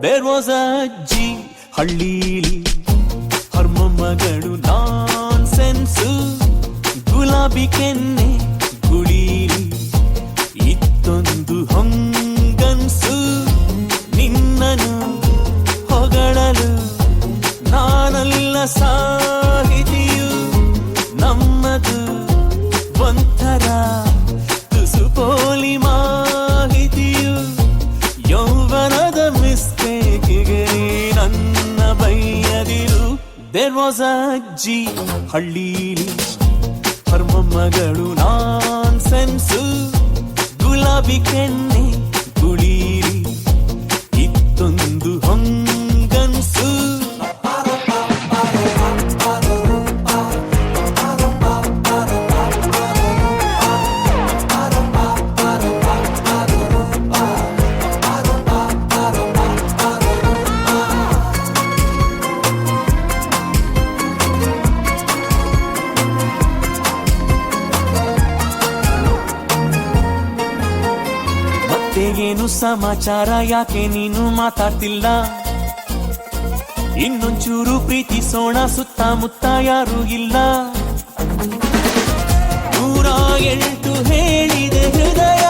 There was a ಅಜ್ಜಿ ಹಳ್ಳೀಲಿ ಹರ್ಮಮ್ಮಗಳು ನಾನ್ಸೆನ್ಸು ಗುಲಾಬಿ ಕೆನ್ನೆ ಗುಳೀಲಿ ಇತ್ತೊಂದು ಹೊಂಗನ್ಸು ನಿನ್ನನು ಹೊಗಳಲು ನಾನಲ್ಲ ಸಾಹಿತಿಯು ನಮ್ಮದು ಒಂಥರ ತುಸುಪೋಲಿ ಮಾಹಿತಿಯು ಯೌವನದ ಮಿಸ್ಟೇಕಿಗೆ ನನ್ನ ಬೈಯದಿರು There was a ಅಜ್ಜಿ ಹಳ್ಳೀಲಿ ಹರ್ಮಮ್ಮಗಳು ನಾನ್ಸೆನ್ಸು ಗುಲಾಬಿ ಕೆನ್ನೆ ಗುಳೀಲಿ ಇತ್ತೊಂದು ಹೊಂಗನ್ಸು ಏನು ಸಮಾಚಾರ ಯಾಕೆ ನೀನು ಮಾತಾಡ್ತಿಲ್ಲ ಇನ್ನೊಂಚೂರು ಪ್ರೀತಿಸೋಣ ಸುತ್ತಮುತ್ತ ಯಾರು ಇಲ್ಲ 108 ಹೇಳಿದೆ ಹೃದಯ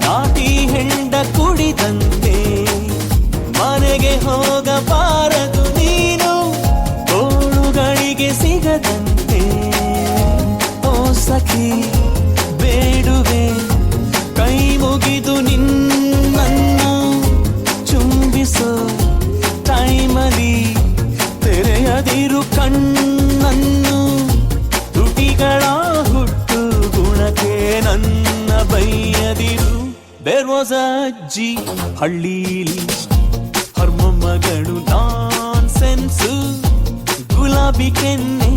ನಾಟಿ ಹೆಂಡ ಕುಡಿದಂತೆ ಮನೆಗೆ ಹೋಗಬಾರದು ನೀನು ತೋಳುಗಳಿಗೆ ಸಿಗದಂತೆ ಓ ಸಖಿ ಬೇಡುವೆ ಕೈ ಮುಗಿದು ನಿನ್ನನ್ನು ಚುಂಬಿಸೋ ಟೈಮಲಿ ತೆರೆಯದಿರು ಕಣ್ಣನ್ನು ತುಟಿಗಳ ಹುಟ್ಟು ಗುಣಕ್ಕೆ ನನ್ನ ಬೈಯದಿರು There was a ಅಜ್ಜಿ ಹಳ್ಳೀಲಿ ಹರ್ಮಮ್ಮಗಳು ನಾನ್ಸೆನ್ಸು ಗುಲಾಬಿ ಕೆನ್ನೆ